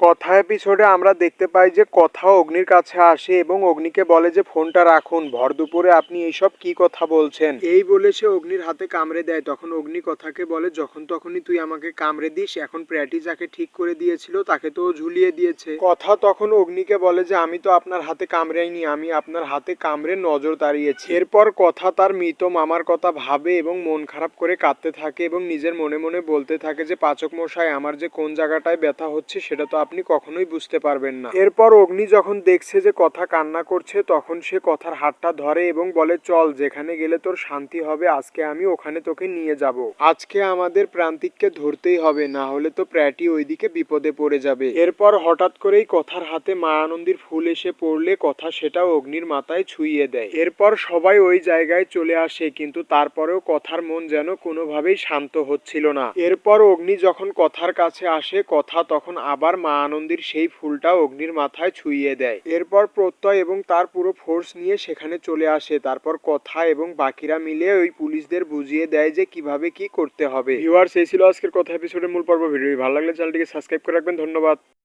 কথা এপিসোডে আমরা দেখতে পাই যে কথা অগ্নির কাছে আসে এবং অগ্নিকে বলে যে ফোনটা রাখুন, ভর দুপুরে আপনি এইসব কি কথা বলছেন। এই বলে সে অগ্নির হাতে কামড়ে দেয়। তখন অগ্নি কথাকে বলে যখন তখনই তুই আমাকে কামড়ে দিস, এখন প্র্যাটি যাকে ঠিক করে দিয়েছিল তাকে তো ও ঝুলিয়ে দিয়েছে। কথা তখন অগ্নিকে বলে যে আমি তো আপনার হাতে কামড়াইনি, আমি আপনার হাতে কামড়ে নজর দাঁড়িয়েছি। এরপর কথা তার মৃত মামার কথা ভাবে এবং মন খারাপ করে কাঁদতে থাকে এবং নিজের মনে মনে বলতে থাকে যে পাচক মশাই, আমার যে কোন জায়গাটায় ব্যথা হচ্ছে সেটা তো আপনি কখনোই বুঝতে পারবেন না। এরপর অগ্নি যখন দেখছে যে কথা কান্না করছে তখন সে কথার হাতটা ধরে এবং বলে চল, যেখানে গেলে তোর শান্তি হবে আজকে আমি ওখানে তোকে নিয়ে যাব। আজকে আমাদের প্রান্তিককে ধরতেই হবে, না হলে তো প্র্যাটি ওইদিকে বিপদে পড়ে যাবে। এরপর হঠাৎ করেই কথার হাতে মায়ানন্দীর ফুল এসে পড়লে কথা সেটাও অগ্নির মাথায় ছুঁয়ে দেয়। এরপর সবাই ওই জায়গায় চলে আসে, কিন্তু তারপরেও কথার মন যেন কোনোভাবেই শান্ত হচ্ছিল না। এরপর অগ্নি যখন কথার কাছে আসে কথা তখন আবার মা আনন্দীর সেই ফুলটা অগ্নির মাথায় ছুঁয়ে দেয়। এরপর প্রত্যয় এবং তার পুরো ফোর্স নিয়ে সেখানে চলে আসে। তারপর কথা এবং বাকিরা মিলে ওই পুলিশদের বুঝিয়ে দেয় যে কিভাবে কি করতে হবে। ভিউয়ার্স, এই ছিল আজকের কথা এপিসোডের মূল পর্ব। ভিডিও ভালো লাগলে চ্যানেলটিকে সাবস্ক্রাইব করে রাখবেন। ধন্যবাদ।